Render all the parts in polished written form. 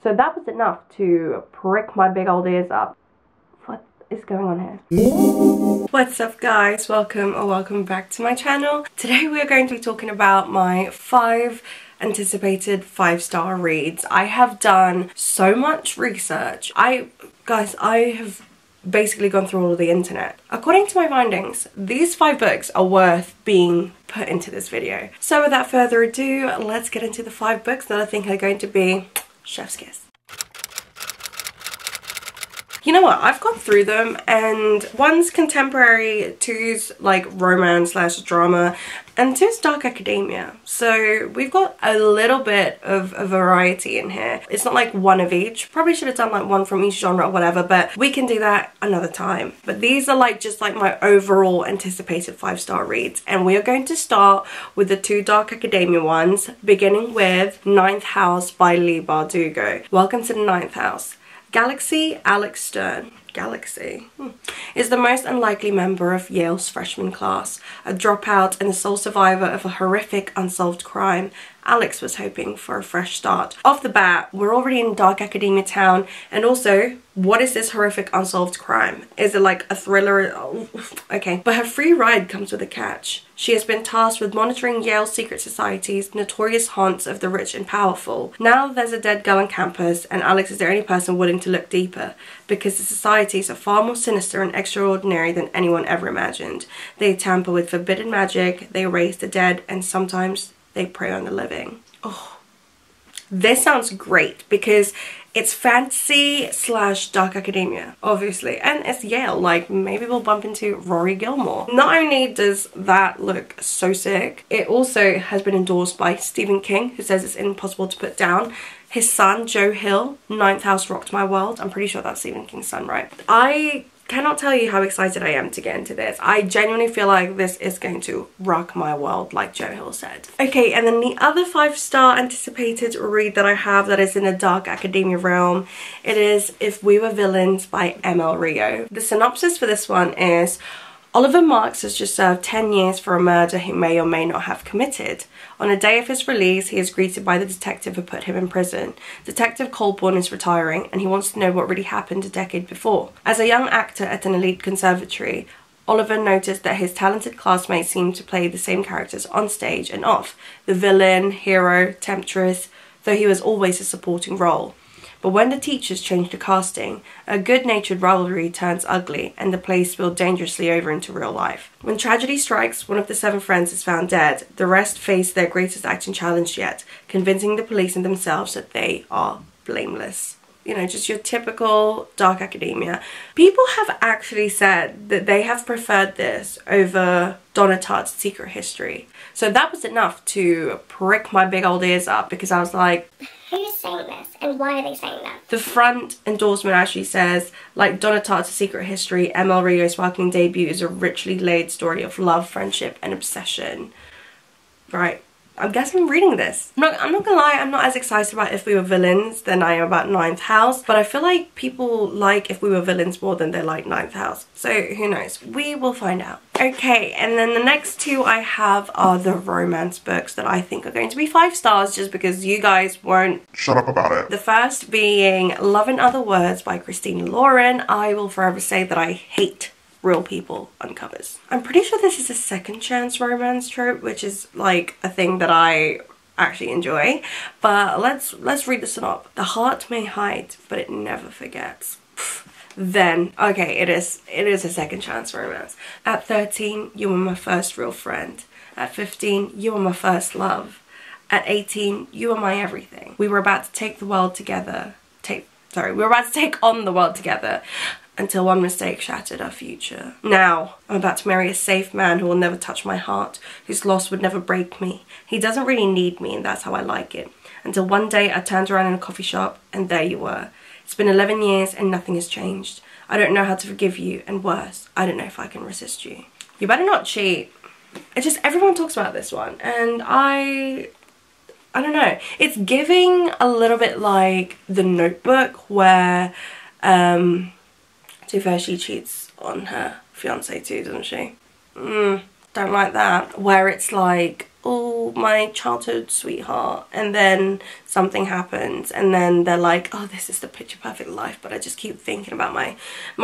So that was enough to prick my big old ears up. What is going on here? What's up guys, welcome back to my channel. Today we are going to be talking about my 5 anticipated 5-star reads. I have done so much research. I have basically gone through all of the internet. According to my findings, these 5 books are worth being put into this video. So without further ado, let's get into the 5 books that I think are going to be chef's kiss. You know what, I've gone through them and one's contemporary, two's like romance / drama, and two's dark academia. So we've got a little bit of a variety in here. It's not like one of each. Probably should have done like one from each genre or whatever, but we can do that another time. But these are like just like my overall anticipated 5-star reads, and we are going to start with the 2 dark academia ones, beginning with Ninth House by Leigh Bardugo. Welcome to the 9th house. Galaxy Alex Stern, is the most unlikely member of Yale's freshman class. A dropout and the sole survivor of a horrific unsolved crime, Alex was hoping for a fresh start. Off the bat, we're already in dark academia town, and also, what is this horrific unsolved crime? Is it like a thriller? Oh, okay. But her free ride comes with a catch. She has been tasked with monitoring Yale's secret societies, notorious haunts of the rich and powerful. Now there's a dead girl on campus, and Alex is the only person willing to look deeper, because the societies are far more sinister and extraordinary than anyone ever imagined. They tamper with forbidden magic, they raise the dead, and sometimes they prey on the living. Oh, this sounds great because it's fantasy / dark academia, obviously, and it's Yale. Like, maybe we'll bump into Rory Gilmore. Not only does that look so sick, it also has been endorsed by Stephen King, who says it's impossible to put down. His son, Joe Hill, 9th house rocked my world. I'm pretty sure that's Stephen King's son, right? I cannot tell you how excited I am to get into this. I genuinely feel like this is going to rock my world, like Joe Hill said. Okay, and then the other 5-star anticipated read that I have that is in the dark academia realm, it is If We Were Villains by ML Rio. The synopsis for this one is: Oliver Marks has just served 10 years for a murder he may or may not have committed. On the day of his release, he is greeted by the detective who put him in prison. Detective Colborne is retiring, and he wants to know what really happened a decade before. As a young actor at an elite conservatory, Oliver noticed that his talented classmates seemed to play the same characters on stage and off. The villain, hero, temptress, though he was always a supporting role. But when the teachers changed the casting, a good-natured rivalry turns ugly, and the play spilled dangerously over into real life. When tragedy strikes, one of the 7 friends is found dead. The rest face their greatest acting challenge yet, convincing the police and themselves that they are blameless. You know, just your typical dark academia. People have actually said that they have preferred this over Donna Tartt's Secret History. So that was enough to prick my big old ears up, because I was like, who's saying this and why are they saying that? The front endorsement actually says, like Donna Tartt's Secret History, ML Rio's sparkling debut is a richly laid story of love, friendship, and obsession. Right. I guess I'm reading this. I'm not gonna lie, I'm not as excited about If We Were Villains than I am about 9th house, but I feel like people like If We Were Villains more than they like 9th house. So who knows? We will find out. Okay, and then the next 2 I have are the romance books that I think are going to be 5 stars just because you guys won't shut up about it. The first being Love in Other Words by Christina Lauren. I will forever say that I hate real people on covers. I'm pretty sure this is a second chance romance trope, which is like a thing that I actually enjoy. But let's read the synopsis. The heart may hide, but it never forgets. Then, okay, it is a second chance romance. At 13, you were my first real friend. At 15, you were my first love. At 18, you were my everything. We were about to take the world together. We were about to take on the world together, until one mistake shattered our future. Now, I'm about to marry a safe man who will never touch my heart, whose loss would never break me. He doesn't really need me, and that's how I like it. Until one day I turned around in a coffee shop, and there you were. It's been 11 years, and nothing has changed. I don't know how to forgive you, and worse, I don't know if I can resist you. You better not cheat. It's just, everyone talks about this one, and I don't know. It's giving a little bit like The Notebook, where, to be fair, she cheats on her fiance too, doesn't she? don't like that. Where it's like, oh, my childhood sweetheart, and then something happens, and then they're like, oh, this is the picture perfect life, but I just keep thinking about my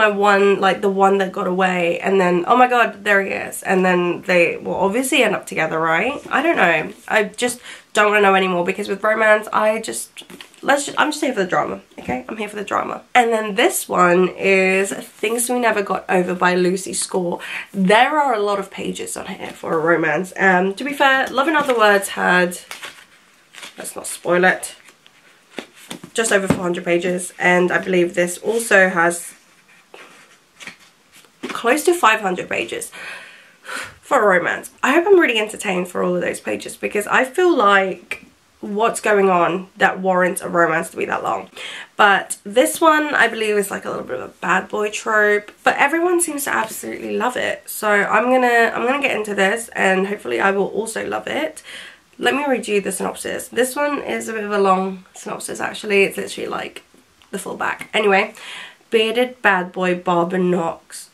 one, like the one that got away, and then, oh my god, there he is, and then they will obviously end up together, right? I don't know. I just don't want to know anymore, because with romance, I'm just here for the drama, okay? I'm here for the drama. And then this one is Things We Never Got Over by Lucy Score. There are a lot of pages on here for a romance. To be fair, Love in Other Words had, let's not spoil it, just over 400 pages. And I believe this also has close to 500 pages for a romance. I hope I'm really entertained for all of those pages, because I feel like what's going on that warrants a romance to be that long. But this one, I believe, is like a little bit of a bad boy trope, but everyone seems to absolutely love it. So I'm gonna get into this, and hopefully I will also love it. Let me read you the synopsis. This one is a bit of a long synopsis, actually. It's literally like the full back. Anyway, bearded bad boy Barber Knox.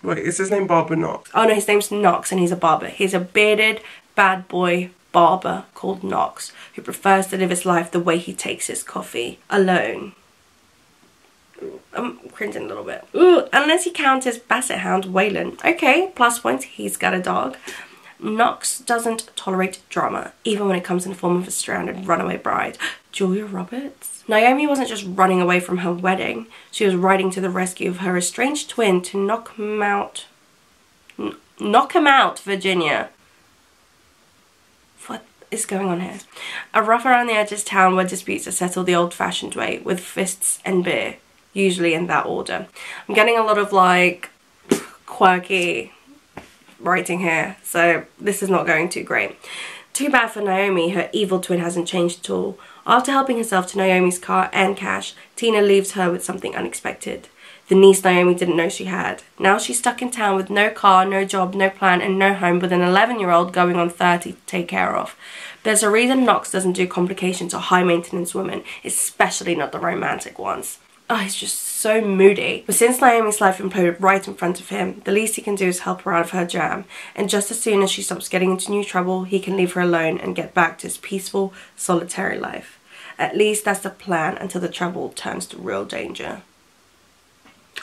Wait, is his name Barber Knox? Oh no, his name's Knox, and he's a barber. He's a bearded bad boy barber called Knox, who prefers to live his life the way he takes his coffee, alone. Ooh, I'm cringing a little bit. Ooh, unless he counts his basset hound Waylon. Okay, plus points, he's got a dog. Knox doesn't tolerate drama, even when it comes in the form of a stranded runaway bride. Julia Roberts? Naomi wasn't just running away from her wedding, she was riding to the rescue of her estranged twin to knock him out, Virginia. What is going on here? A rough around the edges town where disputes are settled the old-fashioned way, with fists and beer, usually in that order. I'm getting a lot of like quirky writing here, so this is not going too great. Too bad for Naomi, her evil twin hasn't changed at all. After helping herself to Naomi's car and cash, Tina leaves her with something unexpected. The niece Naomi didn't know she had. Now she's stuck in town with no car, no job, no plan, and no home, with an 11-year-old going on 30 to take care of. There's a reason Knox doesn't do complications or high-maintenance women, especially not the romantic ones. Oh, he's just so moody. But since Naomi's life imploded right in front of him, the least he can do is help her out of her jam. And just as soon as she stops getting into new trouble, he can leave her alone and get back to his peaceful, solitary life. At least that's the plan until the trouble turns to real danger.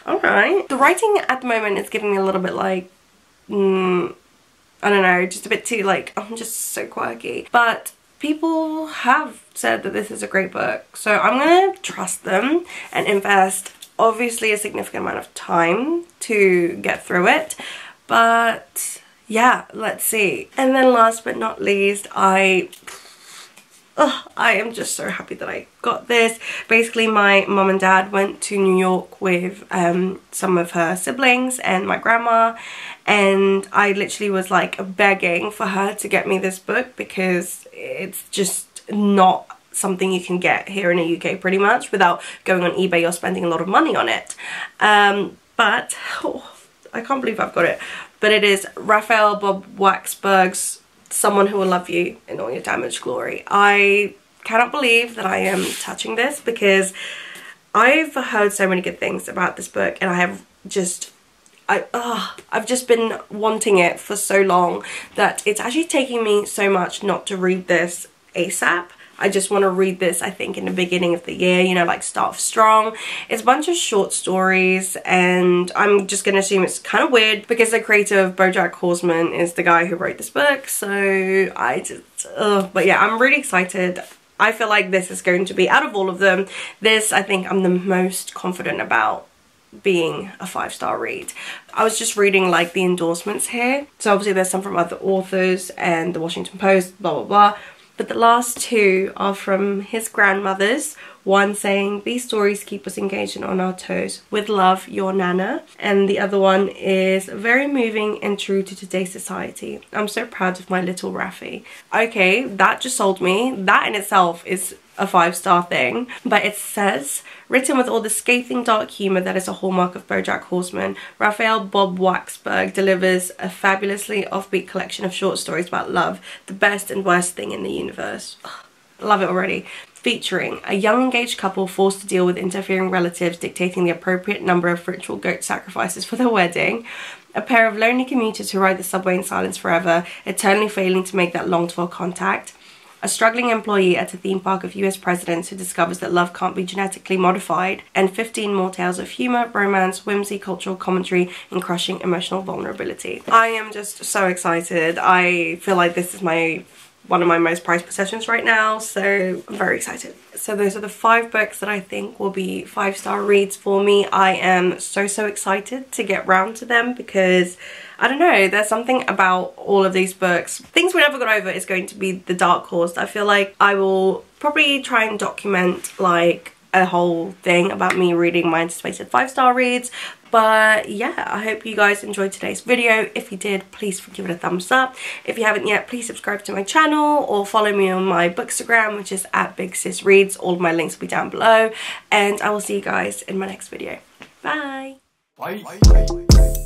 Alright. The writing at the moment is giving me a little bit like, I don't know, just a bit too like, I'm just so quirky. But people have said that this is a great book, so I'm gonna trust them and invest obviously a significant amount of time to get through it. But yeah, let's see. And then last but not least, I am just so happy that I got this. Basically, my mum and dad went to New York with some of her siblings and my grandma, and I literally was like begging for her to get me this book, because it's just not something you can get here in the UK pretty much without going on eBay or spending a lot of money on it. But I can't believe I've got it. But it is Raphael Bob Waksberg's Someone Who Will Love You in All Your Damaged Glory. I cannot believe that I am touching this, because I've heard so many good things about this book, and I have just I've just been wanting it for so long that it's actually taking me so much not to read this ASAP. I just want to read this, I think, in the beginning of the year, you know, like start off strong. It's a bunch of short stories, and I'm just going to assume it's kind of weird because the creator of BoJack Horseman is the guy who wrote this book, so I just, but yeah, I'm really excited. I feel like this is going to be, out of all of them, this I think I'm the most confident about being a 5-star read. I was just reading like the endorsements here, so obviously there's some from other authors and the Washington Post, blah blah blah. But the last two are from his grandmothers. One saying, "These stories keep us engaged and on our toes. With love, your Nana." And the other one is, "Very moving and true to today's society. I'm so proud of my little Rafi." Okay, that just sold me. That in itself is a 5-star thing. But it says, "Written with all the scathing dark humour that is a hallmark of BoJack Horseman, Raphael Bob Waksberg delivers a fabulously offbeat collection of short stories about love, the best and worst thing in the universe." Love it already. featuring a young engaged couple forced to deal with interfering relatives dictating the appropriate number of ritual goat sacrifices for their wedding, a pair of lonely commuters who ride the subway in silence forever, eternally failing to make that longed-for contact, a struggling employee at a theme park of US presidents who discovers that love can't be genetically modified, and 15 more tales of humour, romance, whimsy, cultural commentary, and crushing emotional vulnerability. I am just so excited. I feel like this is one of my most prized possessions right now, so I'm very excited. So those are the 5 books that I think will be 5-star reads for me. I am so excited to get round to them because, I don't know, there's something about all of these books. Things we never got over is going to be the Dark Horse. I feel like I will probably try and document like a whole thing about me reading my anticipated 5-star reads. But yeah, I hope you guys enjoyed today's video. If you did, please give it a thumbs up. If you haven't yet, please subscribe to my channel or follow me on my bookstagram, which is @BigSisReads. All of my links will be down below. And I will see you guys in my next video. Bye! Bye.